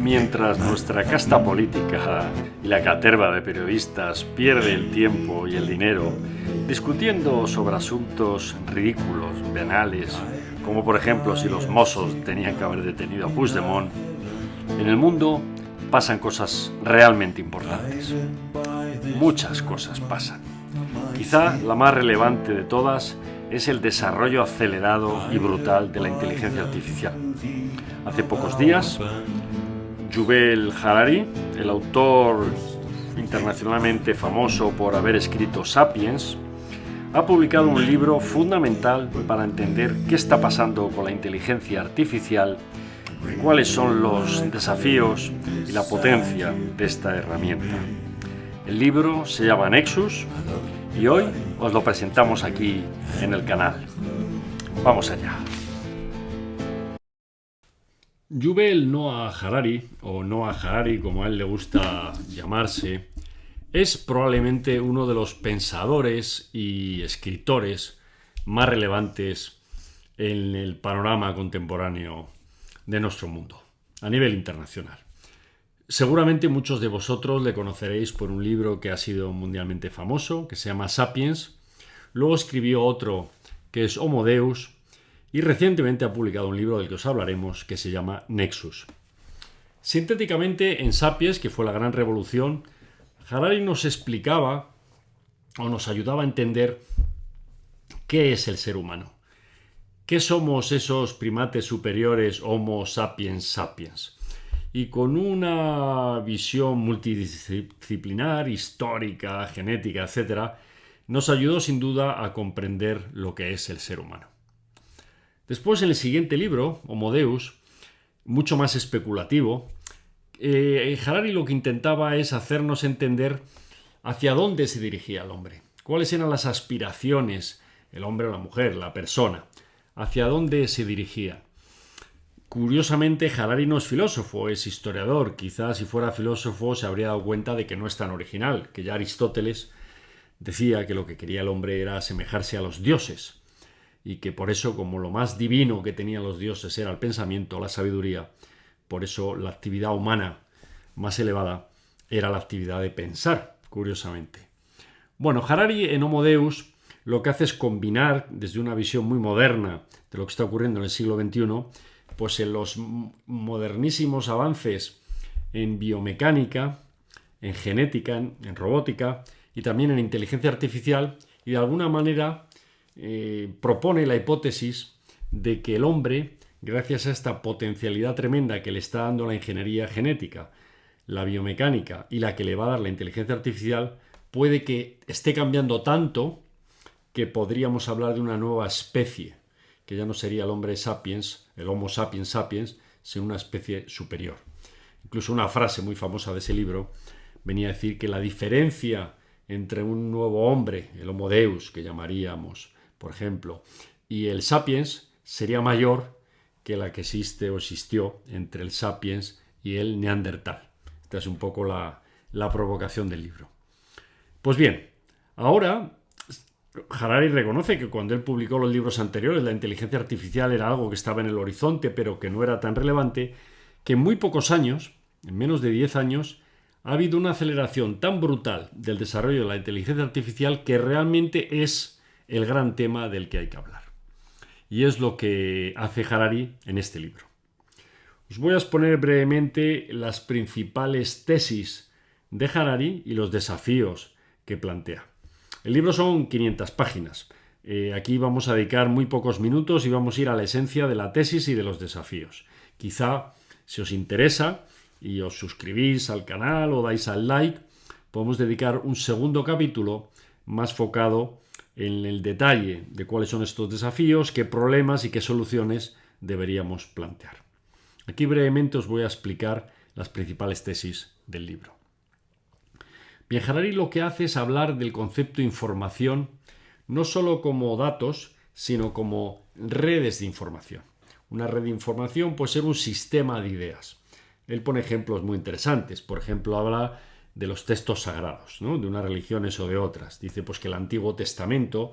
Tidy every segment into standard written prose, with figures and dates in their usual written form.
Mientras nuestra casta política y la caterva de periodistas pierde el tiempo y el dinero discutiendo sobre asuntos ridículos, banales, como por ejemplo si los Mossos tenían que haber detenido a Puigdemont, en el mundo pasan cosas realmente importantes. Muchas cosas pasan. Quizá la más relevante de todas es el desarrollo acelerado y brutal de la inteligencia artificial. Hace pocos días, Yuval Harari, el autor internacionalmente famoso por haber escrito Sapiens, ha publicado un libro fundamental para entender qué está pasando con la inteligencia artificial, cuáles son los desafíos y la potencia de esta herramienta. El libro se llama Nexus y hoy os lo presentamos aquí en el canal. Vamos allá. Yuval Noah Harari, o Noah Harari como a él le gusta llamarse, es probablemente uno de los pensadores y escritores más relevantes en el panorama contemporáneo de nuestro mundo, a nivel internacional. Seguramente muchos de vosotros le conoceréis por un libro que ha sido mundialmente famoso, que se llama Sapiens. Luego escribió otro que es Homo Deus, y recientemente ha publicado un libro del que os hablaremos que se llama Nexus. Sintéticamente, en Sapiens, que fue la gran revolución, Harari nos explicaba o nos ayudaba a entender qué es el ser humano. ¿Qué somos esos primates superiores Homo sapiens sapiens? Y con una visión multidisciplinar, histórica, genética, etc., nos ayudó sin duda a comprender lo que es el ser humano. Después, en el siguiente libro, Homo Deus, mucho más especulativo, Harari lo que intentaba es hacernos entender hacia dónde se dirigía el hombre, cuáles eran las aspiraciones, el hombre o la mujer, la persona, hacia dónde se dirigía. Curiosamente, Harari no es filósofo, es historiador. Quizás si fuera filósofo se habría dado cuenta de que no es tan original, que ya Aristóteles decía que lo que quería el hombre era asemejarse a los dioses y que por eso, como lo más divino que tenían los dioses era el pensamiento, la sabiduría, por eso la actividad humana más elevada era la actividad de pensar, curiosamente. Bueno, Harari en Homo Deus lo que hace es combinar desde una visión muy moderna de lo que está ocurriendo en el siglo XXI, pues en los modernísimos avances en biomecánica, en genética, en robótica y también en inteligencia artificial, y de alguna manera propone la hipótesis de que el hombre, gracias a esta potencialidad tremenda que le está dando la ingeniería genética, la biomecánica y la que le va a dar la inteligencia artificial, puede que esté cambiando tanto que podríamos hablar de una nueva especie, que ya no sería el hombre sapiens, el Homo sapiens sapiens, sino una especie superior. Incluso una frase muy famosa de ese libro venía a decir que la diferencia entre un nuevo hombre, el Homo Deus, que llamaríamos, por ejemplo, y el sapiens sería mayor que la que existe o existió entre el sapiens y el neandertal. Esta es un poco la provocación del libro. Pues bien, ahora Harari reconoce que cuando él publicó los libros anteriores, la inteligencia artificial era algo que estaba en el horizonte, pero que no era tan relevante, que en muy pocos años, en menos de 10 años, ha habido una aceleración tan brutal del desarrollo de la inteligencia artificial que realmente es el gran tema del que hay que hablar. Y es lo que hace Harari en este libro. Os voy a exponer brevemente las principales tesis de Harari y los desafíos que plantea. El libro son 500 páginas. Aquí vamos a dedicar muy pocos minutos y vamos a ir a la esencia de la tesis y de los desafíos. Quizá, si os interesa y os suscribís al canal o dais al like, podemos dedicar un segundo capítulo más focado en el detalle de cuáles son estos desafíos, qué problemas y qué soluciones deberíamos plantear. Aquí brevemente os voy a explicar las principales tesis del libro. Bien, Harari lo que hace es hablar del concepto de información no solo como datos, sino como redes de información. Una red de información puede ser un sistema de ideas. Él pone ejemplos muy interesantes. Por ejemplo, habla de los textos sagrados, ¿no?, de unas religiones o de otras. Dice pues que el Antiguo Testamento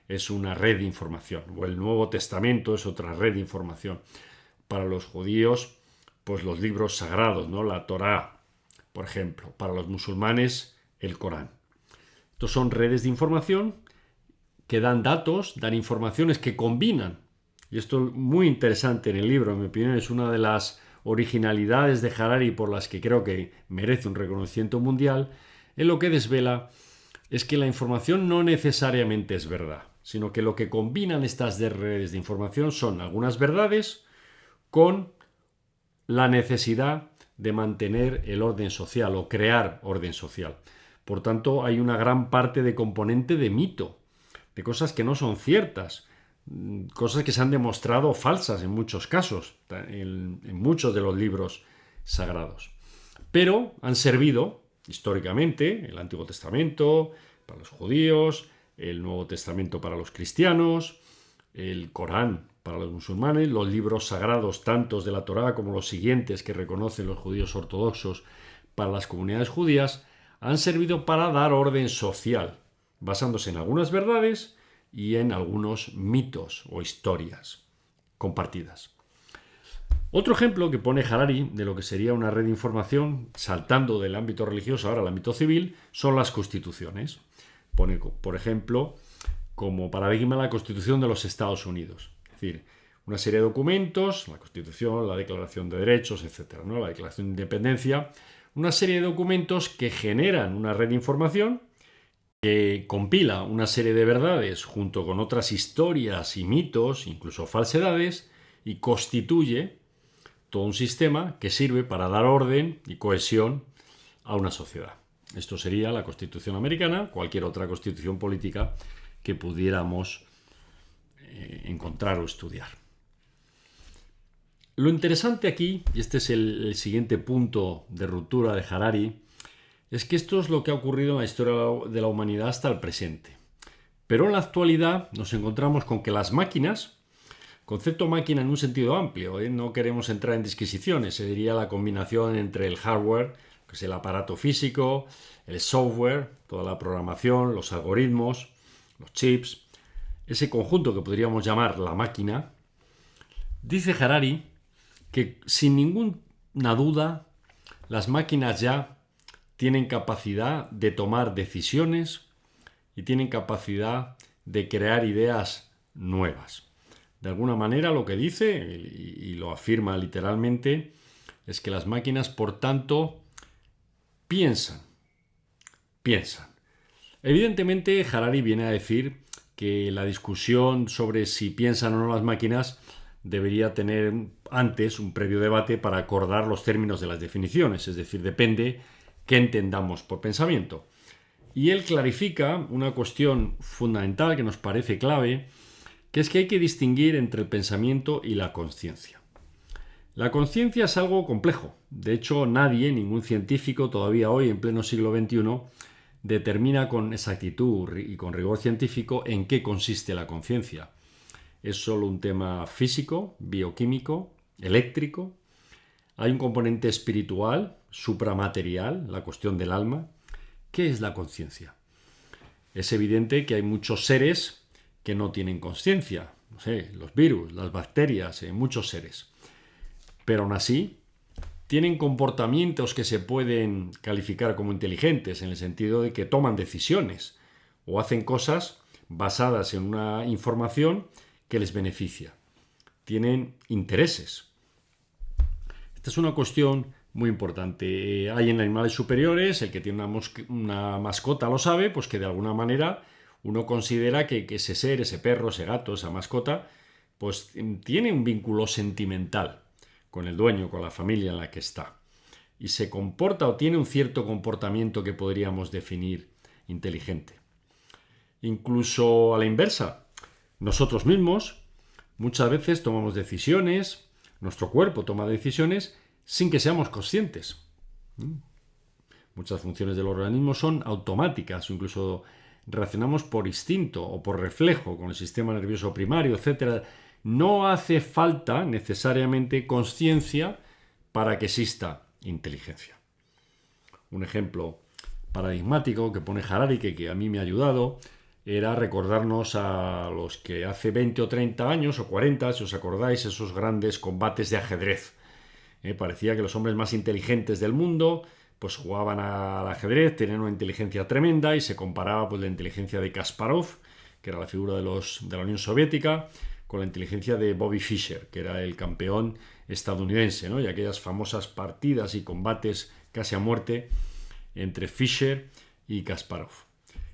es una red de información, o el Nuevo Testamento es otra red de información. Para los judíos, pues los libros sagrados, ¿no? La Torá, por ejemplo, para los musulmanes el Corán. Estos son redes de información que dan datos, dan informaciones que combinan. Y esto es muy interesante en el libro, en mi opinión es una de las originalidades de Harari por las que creo que merece un reconocimiento mundial. En lo que desvela es que la información no necesariamente es verdad, sino que lo que combinan estas redes de información son algunas verdades con la necesidad de mantener el orden social o crear orden social. Por tanto, hay una gran parte de componente de mito, de cosas que no son ciertas, cosas que se han demostrado falsas en muchos casos, en muchos de los libros sagrados. Pero han servido históricamente el Antiguo Testamento para los judíos, el Nuevo Testamento para los cristianos, el Corán para los musulmanes, los libros sagrados tantos de la Torá como los siguientes que reconocen los judíos ortodoxos para las comunidades judías, han servido para dar orden social, basándose en algunas verdades y en algunos mitos o historias compartidas. Otro ejemplo que pone Harari de lo que sería una red de información, saltando del ámbito religioso ahora al ámbito civil, son las constituciones. Pone, por ejemplo, como paradigma la Constitución de los Estados Unidos. Es decir, una serie de documentos, la Constitución, la Declaración de Derechos, etc., ¿no? La Declaración de Independencia, una serie de documentos que generan una red de información que compila una serie de verdades junto con otras historias y mitos, incluso falsedades, y constituye todo un sistema que sirve para dar orden y cohesión a una sociedad. Esto sería la Constitución americana, cualquier otra constitución política que pudiéramos encontrar o estudiar. Lo interesante aquí, y este es el siguiente punto de ruptura de Harari, es que esto es lo que ha ocurrido en la historia de la humanidad hasta el presente. Pero en la actualidad nos encontramos con que las máquinas, concepto máquina en un sentido amplio, no queremos entrar en disquisiciones, se diría la combinación entre el hardware, que es el aparato físico, el software, toda la programación, los algoritmos, los chips, ese conjunto que podríamos llamar la máquina. Dice Harari que sin ninguna duda las máquinas ya tienen capacidad de tomar decisiones y tienen capacidad de crear ideas nuevas. De alguna manera lo que dice, y lo afirma literalmente, es que las máquinas, por tanto, piensan. Evidentemente, Harari viene a decir que la discusión sobre si piensan o no las máquinas debería tener antes un previo debate para acordar los términos de las definiciones, es decir, depende qué entendamos por pensamiento. Y él clarifica una cuestión fundamental que nos parece clave, que es que hay que distinguir entre el pensamiento y la conciencia. La conciencia es algo complejo. De hecho, nadie, ningún científico, todavía hoy, en pleno siglo XXI, determina con exactitud y con rigor científico en qué consiste la conciencia. ¿Es solo un tema físico, bioquímico, eléctrico? ¿Hay un componente espiritual, supramaterial, la cuestión del alma? ¿Qué es la conciencia? Es evidente que hay muchos seres que no tienen conciencia. No sé, los virus, las bacterias, muchos seres. Pero aún así, tienen comportamientos que se pueden calificar como inteligentes, en el sentido de que toman decisiones o hacen cosas basadas en una información que les beneficia. Tienen intereses. Esta es una cuestión muy importante. Hay en animales superiores, el que tiene una mascota lo sabe, pues que de alguna manera uno considera que ese ser, ese perro, ese gato, esa mascota, pues tiene un vínculo sentimental con el dueño, con la familia en la que está. Y se comporta o tiene un cierto comportamiento que podríamos definir inteligente. Incluso a la inversa, nosotros mismos muchas veces tomamos decisiones, nuestro cuerpo toma decisiones sin que seamos conscientes. Muchas funciones del organismo son automáticas, o incluso reaccionamos por instinto o por reflejo con el sistema nervioso primario, etc. No hace falta necesariamente conciencia para que exista inteligencia. Un ejemplo paradigmático que pone Harari, que a mí me ha ayudado, era recordarnos a los que hace 20 o 30 años o 40, si os acordáis, esos grandes combates de ajedrez Parecía que los hombres más inteligentes del mundo pues jugaban al ajedrez, tenían una inteligencia tremenda y se comparaba pues la inteligencia de Kasparov, que era la figura de la Unión Soviética, con la inteligencia de Bobby Fischer, que era el campeón estadounidense, ¿no? Y aquellas famosas partidas y combates casi a muerte entre Fischer y Kasparov.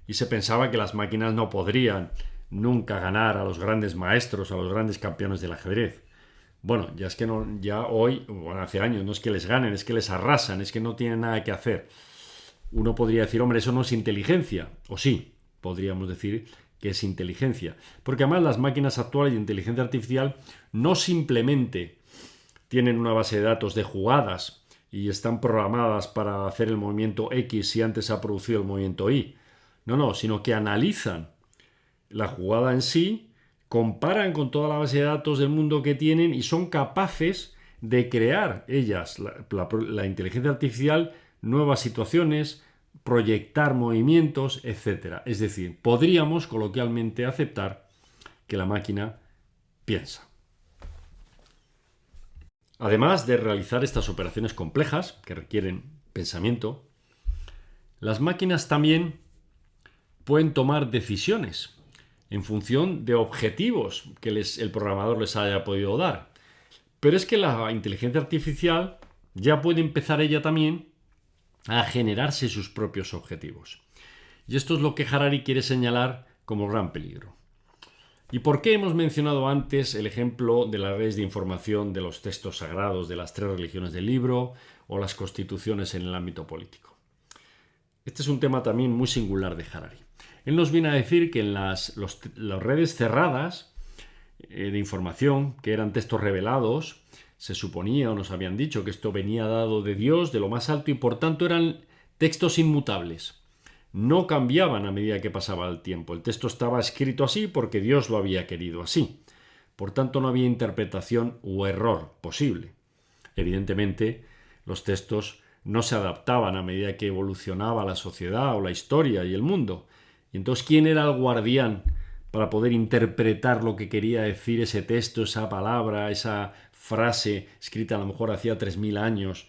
Y se pensaba que las máquinas no podrían nunca ganar a los grandes maestros, a los grandes campeones del ajedrez. Bueno, ya es que no, ya hoy, bueno, hace años, no es que les ganen, es que les arrasan, es que no tienen nada que hacer. Uno podría decir, hombre, eso no es inteligencia, o sí, podríamos decir que es inteligencia. Porque además las máquinas actuales de inteligencia artificial no simplemente tienen una base de datos de jugadas y están programadas para hacer el movimiento X si antes se ha producido el movimiento Y. No, sino que analizan la jugada en sí, comparan con toda la base de datos del mundo que tienen y son capaces de crear ellas, la inteligencia artificial, nuevas situaciones, proyectar movimientos, etc. Es decir, podríamos coloquialmente aceptar que la máquina piensa. Además de realizar estas operaciones complejas que requieren pensamiento, las máquinas también pueden tomar decisiones en función de objetivos que el programador les haya podido dar. Pero es que la inteligencia artificial ya puede empezar ella también a generarse sus propios objetivos. Y esto es lo que Harari quiere señalar como gran peligro. ¿Y por qué hemos mencionado antes el ejemplo de las redes de información de los textos sagrados de las 3 religiones del libro o las constituciones en el ámbito político? Este es un tema también muy singular de Harari. Él nos viene a decir que en las redes cerradas de información, que eran textos revelados, se suponía o nos habían dicho que esto venía dado de Dios, de lo más alto, y por tanto eran textos inmutables. No cambiaban a medida que pasaba el tiempo. El texto estaba escrito así porque Dios lo había querido así. Por tanto, no había interpretación u error posible. Evidentemente, los textos no se adaptaban a medida que evolucionaba la sociedad o la historia y el mundo. Y entonces, ¿quién era el guardián para poder interpretar lo que quería decir ese texto, esa palabra, esa frase escrita a lo mejor hacía 3000 años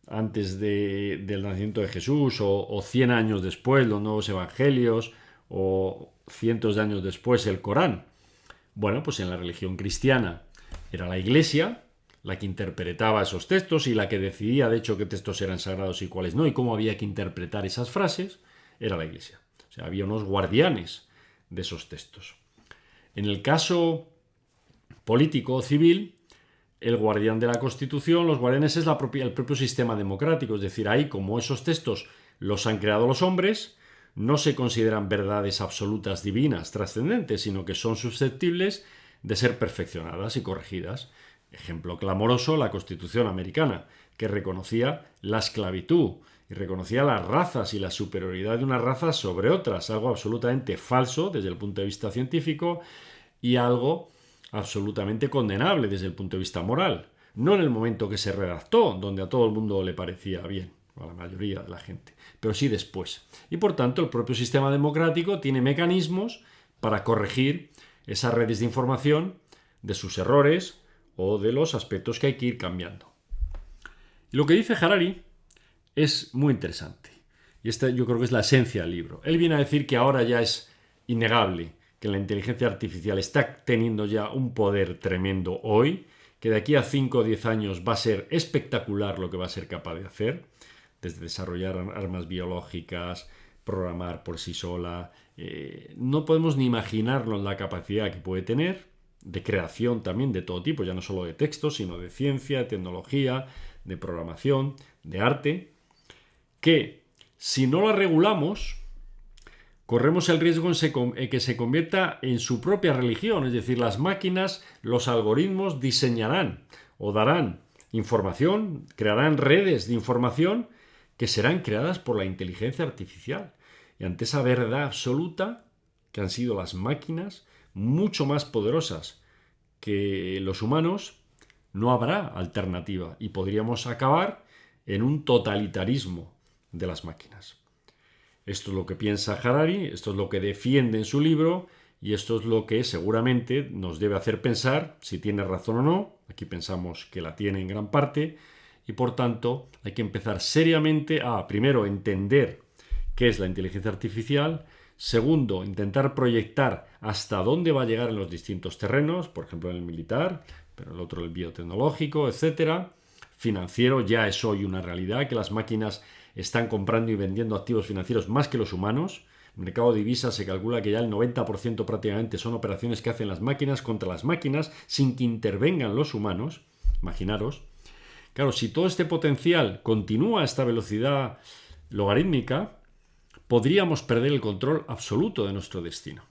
antes del nacimiento de Jesús o 100 años después los nuevos evangelios o cientos de años después el Corán? Bueno, pues en la religión cristiana era la Iglesia la que interpretaba esos textos y la que decidía, de hecho, qué textos eran sagrados y cuáles no, y cómo había que interpretar esas frases, era la Iglesia. O sea, había unos guardianes de esos textos. En el caso político o civil, el guardián de la Constitución, los guardianes es el propio sistema democrático, es decir, ahí como esos textos los han creado los hombres, no se consideran verdades absolutas divinas, trascendentes, sino que son susceptibles de ser perfeccionadas y corregidas. Ejemplo clamoroso, la Constitución americana, que reconocía la esclavitud y reconocía las razas y la superioridad de unas razas sobre otras, algo absolutamente falso desde el punto de vista científico y algo absolutamente condenable desde el punto de vista moral. No en el momento que se redactó, donde a todo el mundo le parecía bien, a la mayoría de la gente, pero sí después. Y por tanto, el propio sistema democrático tiene mecanismos para corregir esas redes de información de sus errores o de los aspectos que hay que ir cambiando. Y lo que dice Harari es muy interesante. Y esta yo creo que es la esencia del libro. Él viene a decir que ahora ya es innegable que la inteligencia artificial está teniendo ya un poder tremendo hoy, que de aquí a 5 o 10 años va a ser espectacular lo que va a ser capaz de hacer, desde desarrollar armas biológicas, programar por sí sola. No podemos ni imaginarnos la capacidad que puede tener, de creación también de todo tipo, ya no solo de texto, sino de ciencia, de tecnología, de programación, de arte, que si no la regulamos, corremos el riesgo en que se convierta en su propia religión, es decir, las máquinas, los algoritmos diseñarán o darán información, crearán redes de información que serán creadas por la inteligencia artificial. Y ante esa verdad absoluta, que han sido las máquinas mucho más poderosas que los humanos, no habrá alternativa y podríamos acabar en un totalitarismo de las máquinas. Esto es lo que piensa Harari, esto es lo que defiende en su libro y esto es lo que seguramente nos debe hacer pensar si tiene razón o no. Aquí pensamos que la tiene en gran parte, y por tanto hay que empezar seriamente a, primero, entender qué es la inteligencia artificial. Segundo, intentar proyectar hasta dónde va a llegar en los distintos terrenos, por ejemplo en el militar, pero el otro el biotecnológico, etcétera. Financiero, ya es hoy una realidad que las máquinas están comprando y vendiendo activos financieros más que los humanos. En el mercado de divisas se calcula que ya el 90% prácticamente son operaciones que hacen las máquinas contra las máquinas sin que intervengan los humanos. Imaginaros. Claro, si todo este potencial continúa a esta velocidad logarítmica, podríamos perder el control absoluto de nuestro destino.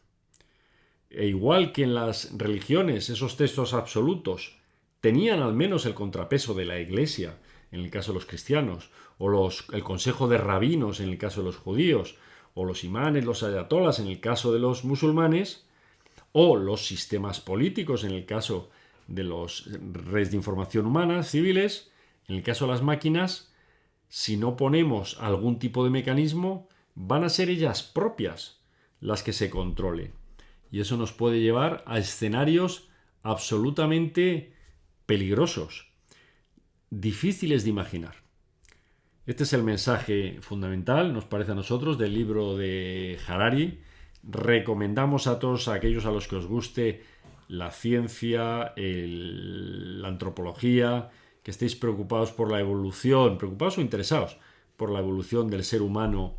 E igual que en las religiones esos textos absolutos tenían al menos el contrapeso de la Iglesia, en el caso de los cristianos, o el consejo de rabinos en el caso de los judíos, o los imanes, los ayatolas en el caso de los musulmanes, o los sistemas políticos en el caso de los redes de información humanas, civiles, en el caso de las máquinas, si no ponemos algún tipo de mecanismo, van a ser ellas propias las que se controlen. Y eso nos puede llevar a escenarios absolutamente peligrosos, difíciles de imaginar. Este es el mensaje fundamental, nos parece a nosotros, del libro de Harari. Recomendamos a todos aquellos a los que os guste la ciencia, la antropología, que estéis preocupados por la evolución, preocupados o interesados por la evolución del ser humano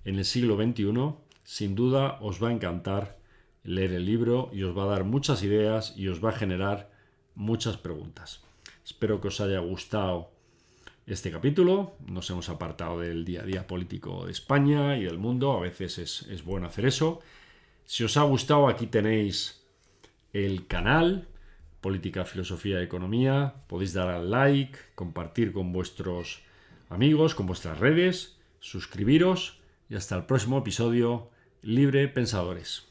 en el siglo XXI, sin duda os va a encantar leer el libro y os va a dar muchas ideas y os va a generar muchas preguntas. Espero que os haya gustado este capítulo. Nos hemos apartado del día a día político de España y del mundo. A veces es bueno hacer eso. Si os ha gustado, aquí tenéis el canal Política, Filosofía y Economía. Podéis dar al like, compartir con vuestros amigos, con vuestras redes, suscribiros y hasta el próximo episodio. Libre Pensadores.